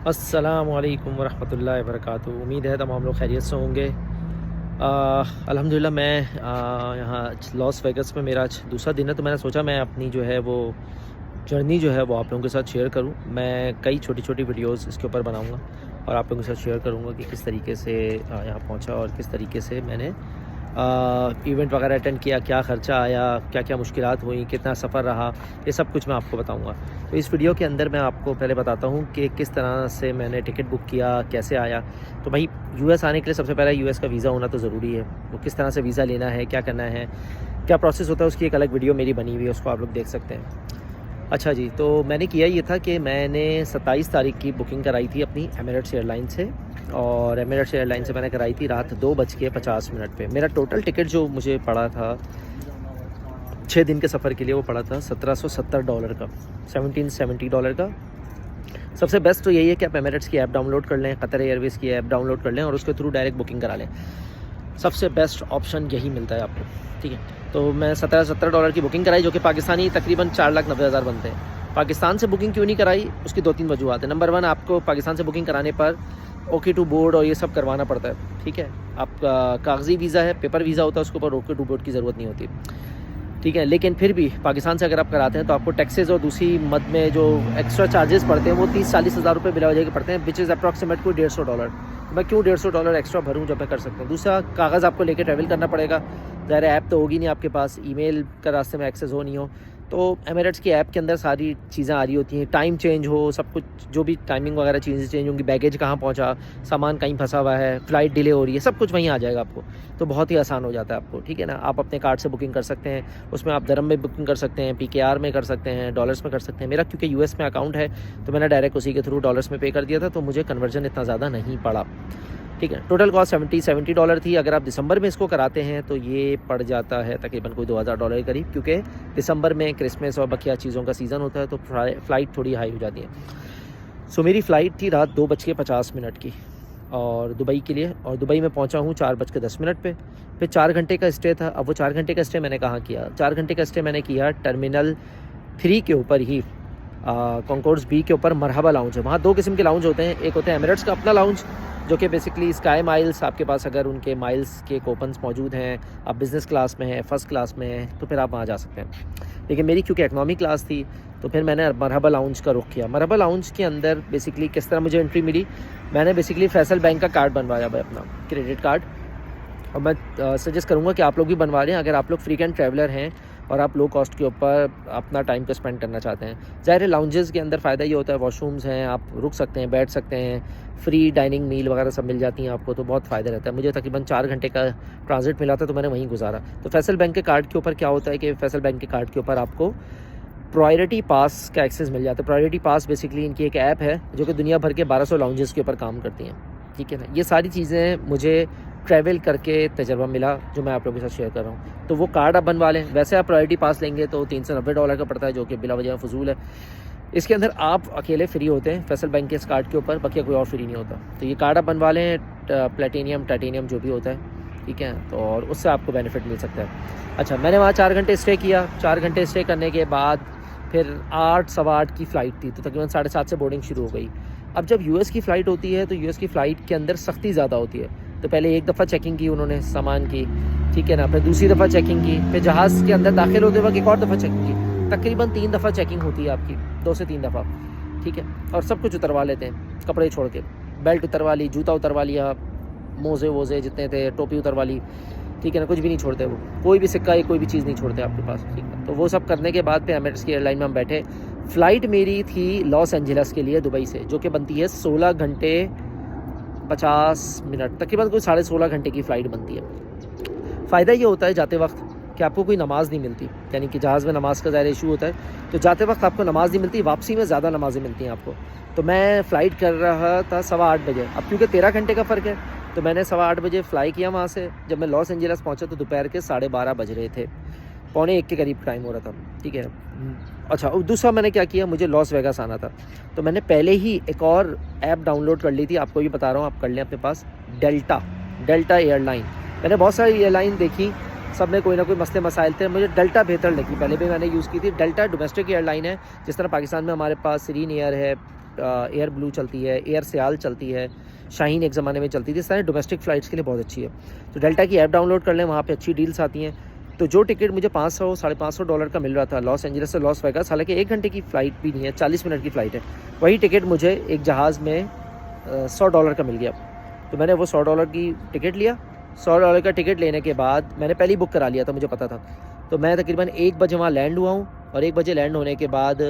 अस्सलामुअलैकुम वरहमतुल्लाहि वबरकातुहू। उम्मीद है तमाम लोग खैरियत से होंगे। अल्हम्दुलिल्लाह मैं यहाँ लॉस वेगस में मेरा आज दूसरा दिन है, तो मैंने सोचा मैं अपनी जो है वो जर्नी जो है वो आप लोगों के साथ शेयर करूँ। मैं कई छोटी छोटी वीडियोस इसके ऊपर बनाऊँगा और आप लोगों के साथ शेयर करूँगा कि किस तरीके से यहाँ पहुँचा और किस तरीके से मैंने इवेंट वगैरह अटेंड किया, क्या ख़र्चा आया, क्या क्या मुश्किलात हुई, कितना सफ़र रहा, ये सब कुछ मैं आपको बताऊंगा। तो इस वीडियो के अंदर मैं आपको पहले बताता हूँ कि किस तरह से मैंने टिकट बुक किया, कैसे आया। तो भाई यूएस आने के लिए सबसे पहले यूएस का वीज़ा होना तो ज़रूरी है। वो किस तरह से वीज़ा लेना है, क्या करना है, क्या प्रोसेस होता है, उसकी एक अलग वीडियो मेरी बनी हुई है, उसको आप लोग देख सकते हैं। अच्छा जी, तो मैंने किया ये था कि मैंने 27 तारीख की बुकिंग कराई थी अपनी एमिरेट्स एयरलाइन से, और एमिरेट्स एयरलाइन से मैंने कराई थी रात 2:50 पे। मेरा टोटल टिकट जो मुझे पड़ा था 6 दिन के सफ़र के लिए, वो पड़ा था $1770 का, $1770 का। सबसे बेस्ट तो यही है कि आप एमिरेट्स की ऐप डाउनलोड कर लें, कतर एयरवेज़ की ऐप डाउनलोड कर लें और उसके थ्रू डायरेक्ट बुकिंग करा लें। सबसे बेस्ट ऑप्शन यही मिलता है आपको, ठीक है। तो मैं $1770 की बुकिंग कराई, जो कि पाकिस्तानी तकरीबन 4,90,000 बनते हैं। पाकिस्तान से बुकिंग क्यों नहीं कराई, उसकी 2-3 वजूहत है। नंबर 1, आपको पाकिस्तान से बुकिंग कराने पर ओके टू बोर्ड और ये सब करवाना पड़ता है, ठीक है। आपका कागज़ी वीज़ा है, पेपर वीज़ा होता है, उसके ऊपर ओके टू बोर्ड की ज़रूरत नहीं होती, ठीक है। लेकिन फिर भी पाकिस्तान से अगर आप कराते हैं तो आपको टैक्सेस और दूसरी मद में जो एक्स्ट्रा चार्जेस पड़ते हैं वो 30-40 हज़ार रुपये बिला वजह के पड़ते हैं, विच इज़ अप्रॉक्सीमेट कोई $150। तो मैं क्यों $150 एक्स्ट्रा भरूँ जब मैं कर सकता हूँ। दूसरा, कागज़ आपको लेके ट्रैवल करना पड़ेगा, ज़ाहिर ऐप तो होगी नहीं आपके पास, ईमेल का रास्ते में एक्सेस हो नहीं हो। तो एमिरेट्स की ऐप के अंदर सारी चीज़ें आ रही होती हैं, टाइम चेंज हो, सब कुछ जो भी टाइमिंग वगैरह चीज़ें चेंज होंगी, बैगेज कहाँ पहुँचा, सामान कहीं फंसा हुआ है, फ़्लाइट डिले हो रही है, सब कुछ वहीं आ जाएगा आपको। तो बहुत ही आसान हो जाता है आपको, ठीक है ना। आप अपने कार्ड से बुकिंग कर सकते हैं, उसमें आप दरम में बुकिंग कर सकते हैं, PKR में कर सकते हैं, डॉलर्स में कर सकते हैं। मेरा क्योंकि US में अकाउंट है तो मैंने डायरेक्ट उसी के थ्रू डॉलर्स में पे कर दिया था, तो मुझे कन्वर्जन इतना ज़्यादा नहीं पड़ा, ठीक है। टोटल कॉस्ट $70 थी। अगर आप दिसंबर में इसको कराते हैं तो ये पड़ जाता है तकरीबन कोई $2,000 के करीब, क्योंकि दिसंबर में क्रिसमस और बकिया चीज़ों का सीज़न होता है, तो फ़्लाइट थोड़ी हाई हो जाती है। सो मेरी फ़्लाइट थी रात 2:50 की और दुबई के लिए, और दुबई में पहुंचा हूँ 4:10 पे। फिर 4 घंटे का स्टे था। अब वो 4 घंटे का स्टे मैंने कहाँ किया, 4 घंटे का स्टे मैंने किया टर्मिनल 3 के ऊपर ही, कॉन्कोर्स B के ऊपर मरहबा लाउंज है। वहाँ 2 किस्म के लाउंज होते हैं, एक होता है एमिरेट्स का अपना लाउंज, जो कि बेसिकली स्काई माइल्स, आपके पास अगर उनके माइल्स के कूपन्स मौजूद हैं, आप बिज़नेस क्लास में हैं, फ़र्स्ट क्लास में हैं, तो फिर आप वहाँ जा सकते हैं। लेकिन मेरी क्योंकि इकनॉमी क्लास थी तो फिर मैंने मरहबा लाउंज का रुख किया। मरहबा लाउंज के अंदर बेसिकली किस तरह मुझे एंट्री मिली, मैंने बेसिकली फैसल बैंक का कार्ड बनवाया भाई, अपना क्रेडिट कार्ड। और मैं सजेस्ट करूँगा कि आप लोग भी बनवा लें, अगर आप लोग फ्रीक्वेंट ट्रैवलर हैं और आप लो कॉस्ट के ऊपर अपना टाइम को स्पेंड करना चाहते हैं। ज़ाहिर है लाउंजेस के अंदर फ़ायदा ये होता है, वॉशरूम्स हैं, आप रुक सकते हैं, बैठ सकते हैं, फ्री डाइनिंग मील वगैरह सब मिल जाती हैं आपको, तो बहुत फ़ायदा रहता है। मुझे तकरीबन 4 घंटे का ट्रांजिट मिला था, तो मैंने वहीं गुजारा। तो फैसल बैंक के कार्ड के ऊपर क्या होता है कि फैसल बैंक के कार्ड के ऊपर आपको प्रायोरिटी पास का एक्सेस मिल जाता है। प्रायोरिटी पास बेसिकली इनकी एक ऐप है जो कि दुनिया भर के 1200 लाउंजेस के ऊपर काम करती हैं, ठीक है ना। ये सारी चीज़ें मुझे ट्रैवल करके तजर्बा मिला, जो मैं आप लोगों के साथ शेयर कर रहा हूँ। तो वो कार्ड आप बनवा लें। वैसे आप प्रायोरिटी पास लेंगे तो $390 का पड़ता है, जो कि बिला वजह फजूल है। इसके अंदर आप अकेले फ्री होते हैं फैसल बैंक के इस कार्ड के ऊपर, बाकी कोई और फ्री नहीं होता। तो ये कार्ड आप बनवा लें, प्लेटिनियम टाइटेनियम जो भी होता है, ठीक है, तो और उससे आपको बेनिफिट मिल सकता है। अच्छा, मैंने वहाँ 4 घंटे स्टे किया। 4 घंटे स्टे करने के बाद फिर 8, सवा 8 की फ़्लाइट थी, तो तकरीबन 7:30 से बोर्डिंग शुरू हो गई। अब जब US की फ़्लाइट होती है तो US की फ़्लाइट के अंदर सख्ती ज़्यादा होती है। तो पहले एक दफ़ा चेकिंग की उन्होंने सामान की, ठीक है ना, फिर दूसरी दफ़ा चेकिंग की, फिर जहाज़ के अंदर दाखिल होते वक्त एक और दफ़ा चेकिंग की। तकरीबन 3 दफ़ा चेकिंग होती है आपकी, 2 से 3 दफ़ा, ठीक है। और सब कुछ उतरवा लेते हैं, कपड़े छोड़ के, बेल्ट उतरवा ली, जूता उतरवा लिया, मोज़े वोज़े जितने थे, टोपी उतरवा ली, ठीक है ना, कुछ भी नहीं छोड़ते वो, कोई भी सिक्का या कोई भी चीज़ नहीं छोड़ते आपके पास, ठीक है। तो वो सब करने के बाद फिर एमिरेट्स की एयरलाइन में हम बैठे। फ़्लाइट मेरी थी लॉस एंजल्स के लिए दुबई से, जो कि बनती है 16 घंटे 50 मिनट, तकरीबन कोई 16.5 घंटे की फ़्लाइट बनती है। फ़ायदा ये होता है जाते वक्त कि आपको कोई नमाज़ नहीं मिलती, यानी कि जहाज़ में नमाज़ का ज़ाहिर इशू होता है, तो जाते वक्त आपको नमाज़ नहीं मिलती, वापसी में ज़्यादा नमाज़ें मिलती हैं आपको। तो मैं फ़्लाइट कर रहा था 8:15 बजे। अब क्योंकि 13 घंटे का फ़र्क है, तो मैंने 8:15 बजे फ़्लाई किया वहाँ से। जब मैं लॉस एंजल्स पहुँचा तो दोपहर के 12:30 बज रहे थे, 12:45 के करीब टाइम हो रहा था, ठीक है। अच्छा, और दूसरा मैंने क्या किया, मुझे लॉस वेगास आना था, तो मैंने पहले ही एक और ऐप डाउनलोड कर ली थी, आपको भी बता रहा हूँ, आप कर लें अपने पास, डेल्टा एयरलाइन। मैंने बहुत सारी एयरलाइन देखी, सब में कोई ना कोई मसले मसाइल थे, मुझे डेल्टा बेहतर लगी। पहले भी मैंने यूज़ की थी। डेल्टा डोमेस्टिक एयरलाइन है, जिस तरह पाकिस्तान में हमारे पास सीरीन एयर है, एयर ब्लू चलती है, एयर सियाल चलती है, शाहीन एक ज़माने में चलती थी, सारे डोमेस्टिक फ़्लाइट्स के लिए बहुत अच्छी है। तो डेल्टा की ऐप डाउनलोड कर लें, वहाँ पे अच्छी डील्स आती हैं। तो जो टिकट मुझे $500-$550 का मिल रहा था लॉस एंजलिस से लॉस वेगास, हालांकि 1 घंटे की फ़्लाइट भी नहीं है, 40 मिनट की फ़्लाइट है, वही टिकट मुझे एक जहाज़ में $100 का मिल गया। तो मैंने वो $100 की टिकट लिया। $100 का टिकट लेने के बाद मैंने पहले ही बुक करा लिया था, मुझे पता था। तो मैं तकरीबन 1 बजे वहाँ लैंड हुआ हूँ, और 1 बजे लैंड होने के बाद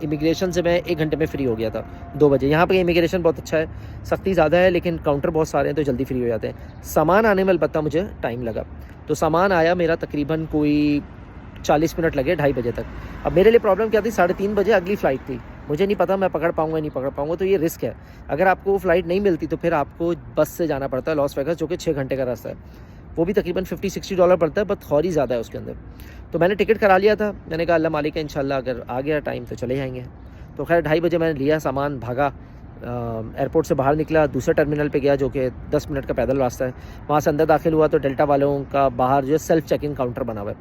इमिग्रेशन से मैं 1 घंटे में फ्री हो गया था 2 बजे। यहाँ पे इमिग्रेशन बहुत अच्छा है, सख्ती ज़्यादा है, लेकिन काउंटर बहुत सारे हैं तो जल्दी फ्री हो जाते हैं। सामान आने में अलबत्ता मुझे टाइम लगा। तो सामान आया मेरा तकरीबन कोई 40 मिनट लगे, 2:30 बजे तक। अब मेरे लिए प्रॉब्लम क्या थी, 3:30 बजे अगली फ़्लाइट थी, मुझे नहीं पता मैं पकड़ पाऊँगा नहीं पकड़ पाऊँगा, तो ये रिस्क है। अगर आपको वो फ़्लाइट नहीं मिलती तो फिर आपको बस से जाना पड़ता है लॉस वेगास, जो कि 6 घंटे का रास्ता है। वो भी तकरीबन $50-60 पड़ता है, बट थोड़ी ज़्यादा है उसके अंदर। तो मैंने टिकट करा लिया था, मैंने कहा अल्लाह मालिक है, इंशाल्लाह अगर आ गया टाइम तो चले जाएंगे। तो खैर 2:30 बजे मैंने लिया सामान, भागा, एयरपोर्ट से बाहर निकला, दूसरे टर्मिनल पे गया जो कि 10 मिनट का पैदल रास्ता है। वहाँ से अंदर दाखिल हुआ तो डेल्टा वालों का बाहर जो है सेल्फ चेक इन काउंटर बना हुआ है,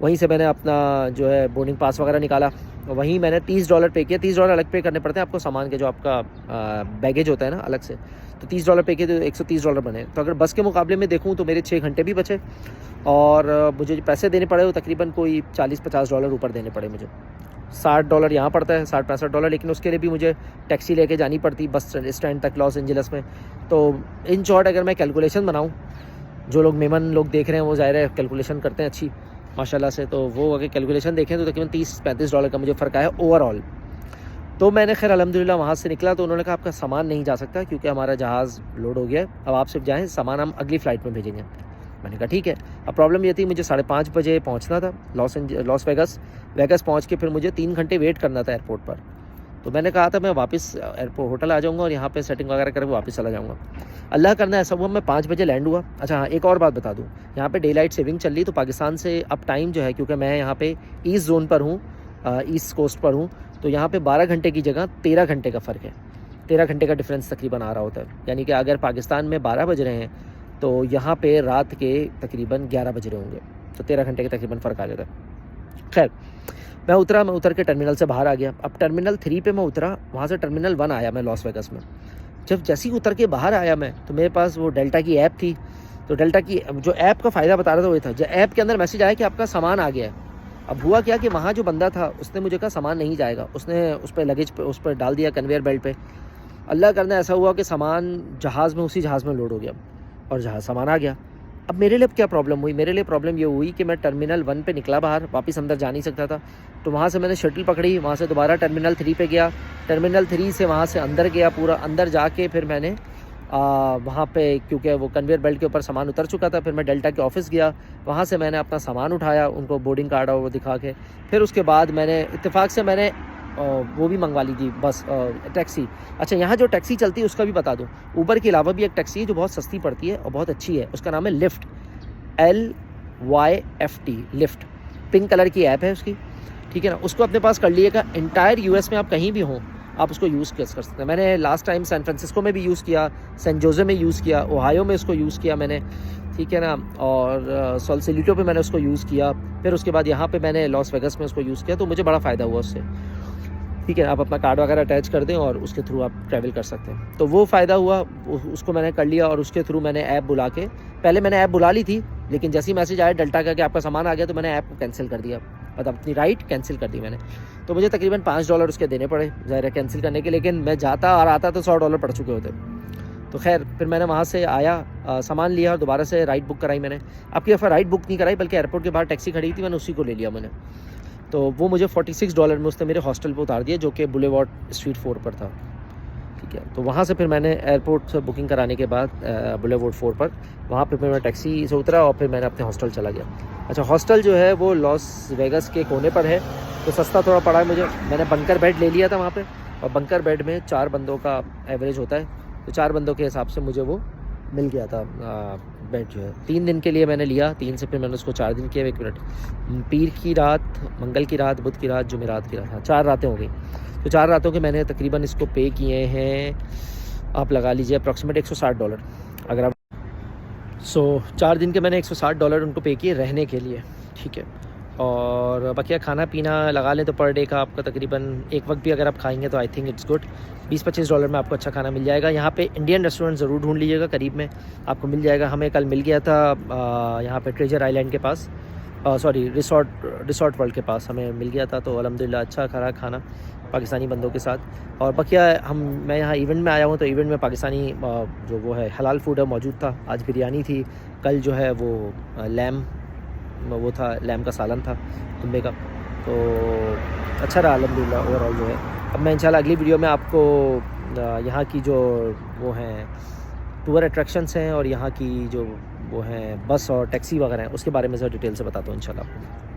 वहीं से मैंने अपना जो है बोर्डिंग पास वगैरह निकाला। वहीं मैंने $30 पे किया। $30 अलग पे करने पड़ते हैं आपको सामान के, जो आपका बैगेज होता है ना अलग से। तो $30 पे किए तो $130 बने। तो अगर बस के मुकाबले में देखूँ तो मेरे 6 घंटे भी बचे, और मुझे जो पैसे देने पड़े वो तकरीबन कोई $40-50 ऊपर देने पड़े मुझे। $60 यहाँ पड़ता है, $60-65, लेकिन उसके लिए भी मुझे टैक्सी लेके जानी पड़ती बस स्टैंड तक लॉस एंजलिस में। तो इन शॉर्ट अगर मैं कैलकुलेशन बनाऊँ, जो लोग मेमन लोग देख रहे हैं वो ज़ाहिर है कैलकुलेशन करते हैं अच्छी माशाल्लाह से, तो वो अगर कैलकुलेशन देखें तो तकरीबन $30-35 का मुझे फ़र्क आया ओवरऑल। तो मैंने खैर अल्हम्दुलिल्लाह वहाँ से निकला, तो उन्होंने कहा आपका सामान नहीं जा सकता क्योंकि हमारा जहाज़ लोड हो गया है, अब आप सिर्फ जाएँ, सामान हम अगली फ़्लाइट में भेजेंगे। मैंने कहा ठीक है। अब प्रॉब्लम ये थी मुझे 5:30 बजे पहुँचना था लॉस वेगास पहुँच के फिर मुझे 3 घंटे वेट करना था एयरपोर्ट पर। तो मैंने कहा था मैं वापस एयरपोर्ट होटल आ जाऊँगा और यहाँ पे सेटिंग वगैरह करके वापस चला जाऊँगा। अल्लाह करना ऐसा हुआ, मैं 5 बजे लैंड हुआ। अच्छा हाँ, एक और बात बता दूँ, यहाँ पे डे लाइट सेविंग चल रही, तो पाकिस्तान से अब टाइम जो है, क्योंकि मैं यहाँ पे ईस्ट जोन पर हूँ, ईस्ट कोस्ट पर हूँ, तो यहाँ पे 12 घंटे की जगह 13 घंटे का फ़र्क है। 13 घंटे का डिफरेंस तकरीबन आ रहा होता है, यानी कि अगर पाकिस्तान में 12 बज रहे हैं तो यहाँ पे रात के तकरीबन 11 बज रहे होंगे, तो 13 घंटे के तकरीबन फ़र्क आ जाता है। खैर मैं उतर के टर्मिनल से बाहर आ गया। अब टर्मिनल 3 पे मैं उतरा, वहाँ से टर्मिनल 1 आया मैं लॉस वेगास में। जब जैसे ही उतर के बाहर आया मैं, तो मेरे पास वो डेल्टा की ऐप थी। तो डेल्टा की जो ऐप का फ़ायदा बता रहा था वो था, जो ऐप के अंदर मैसेज आया कि आपका सामान आ गया है। अब हुआ क्या कि वहाँ जो बंदा था उसने मुझे कहा सामान नहीं जाएगा, उसने उस पर लगेज पे उस पर डाल दिया कन्वेयर बेल्ट पे। अल्लाह करना ऐसा हुआ कि सामान जहाज़ में, उसी जहाज़ में लोड हो गया और सामान आ गया। अब मेरे लिए क्या प्रॉब्लम हुई, मेरे लिए प्रॉब्लम ये हुई कि मैं टर्मिनल 1 पे निकला बाहर, वापस अंदर जा नहीं सकता था। तो वहाँ से मैंने शटल पकड़ी, वहाँ से दोबारा टर्मिनल 3 पे गया, टर्मिनल 3 से वहाँ से अंदर गया, पूरा अंदर जाके फिर मैंने वहाँ पे, क्योंकि वो कन्वेयर बेल्ट के ऊपर सामान उतर चुका था, फिर मैं डेल्टा के ऑफिस गया, वहाँ से मैंने अपना सामान उठाया, उनको बोर्डिंग कार्ड और वो दिखा के, फिर उसके बाद मैंने इत्तेफाक से मैंने वो भी मंगवा ली थी बस टैक्सी। अच्छा, यहाँ जो टैक्सी चलती है उसका भी बता दूँ, ऊबर के अलावा भी एक टैक्सी है जो बहुत सस्ती पड़ती है और बहुत अच्छी है, उसका नाम है lift, LYFT lift, pink colour की ऐप है उसकी, ठीक है ना। उसको अपने पास कर लिएगा, इंटायर US में आप कहीं भी हों आप उसको यूज़ कर सकते हैं। मैंने लास्ट टाइम सैन फ्रांसिस्को में भी यूज़ किया, सैन जोसे में यूज़ किया, ओहायो में इसको यूज़ किया मैंने, ठीक है ना, और सॉल्सिलिटो पे मैंने उसको यूज़ किया, फिर उसके बाद यहाँ पे मैंने लॉस वेगास में उसको यूज़ किया, तो मुझे बड़ा फ़ायदा हुआ उससे, ठीक है। आप अपना कार्ड वगैरह अटैच कर दें और उसके थ्रू आप ट्रैवल कर सकते हैं, तो वो फ़ायदा हुआ, उसको मैंने कर लिया। और उसके थ्रू मैंने ऐप बुला के, पहले मैंने ऐप बुला ली थी, लेकिन जैसे ही मैसेज आया डेल्टा का कि आपका सामान आ गया, तो मैंने ऐप को कैंसिल कर दिया, मतलब अपनी राइड कैंसिल कर दी मैंने। तो मुझे तकरीबन $5 उसके देने पड़े ज़ाहिर है कैंसिल करने के, लेकिन मैं जाता और आता तो $100 पड़ चुके होते। तो खैर फिर मैंने वहाँ से आया, सामान लिया और दोबारा से राइड बुक कराई मैंने। आपकी दफ़ा राइड बुक नहीं कराई, बल्कि एयरपोर्ट के बाहर टैक्सी खड़ी थी, मैंने उसी को ले लिया मैंने। तो वो मुझे $46 में उसने मेरे हॉस्टल पे उतार दिया, जो कि बुलेवार्ड स्ट्रीट 4 पर था, ठीक है। तो वहाँ से फिर मैंने एयरपोर्ट से बुकिंग कराने के बाद बुलेवार्ड 4 पर, वहाँ पे फिर मैं टैक्सी से उतरा और फिर मैंने अपने हॉस्टल चला गया। अच्छा, हॉस्टल जो है वो लॉस वेगास के कोने पर है, तो सस्ता थोड़ा पड़ा है मुझे। मैंने बंकर बेड ले लिया था वहाँ पे, और बंकर बेड में 4 बंदों का एवरेज होता है, तो 4 बंदों के हिसाब से मुझे वो मिल गया था बेड जो है। 3 दिन के लिए मैंने लिया, 3 से फिर मैंने उसको 4 दिन किया। 1 मिनट, पीर की रात, मंगल की रात, बुध की रात, जुमेरात की रात, हाँ 4 रातें हो गई। तो 4 रातों के मैंने तकरीबन इसको पे किए हैं, आप लगा लीजिए अप्रॉक्सीमेट $160 अगर आप 4 दिन के मैंने $160 उनको पे किए रहने के लिए, ठीक है। और बाकी खाना पीना लगा लें तो पर डे का आपका तकरीबन एक वक्त भी अगर आप खाएंगे तो आई थिंक इट्स गुड, $20-25 में आपको अच्छा खाना मिल जाएगा। यहाँ पे इंडियन रेस्टोरेंट ज़रूर ढूंढ लीजिएगा, करीब में आपको मिल जाएगा। हमें कल मिल गया था यहाँ पे ट्रेजर आइलैंड के पास, सॉरी रिसॉर्ट वर्ल्ड के पास हमें मिल गया था, तो अल्हम्दुलिल्लाह अच्छा खरा खाना पाकिस्तानी बंदों के साथ। और बाकी मैं यहाँ इवेंट में आया हूँ, तो इवेंट में पाकिस्तानी जो वो है हलाल फूड है मौजूद था। आज बिरयानी थी, कल जो है वो वो था, लैम का सालन था दुम्बे का, तो अच्छा रहा अल्हम्दुलिल्लाह ओवरऑल जो है। अब मैं इंशाल्लाह अगली वीडियो में आपको यहाँ की जो वो हैं टूर अट्रैक्शंस हैं और यहाँ की जो वो हैं बस और टैक्सी वगैरह हैं उसके बारे में ज़रा डिटेल से बताता हूँ इंशाल्लाह आपको।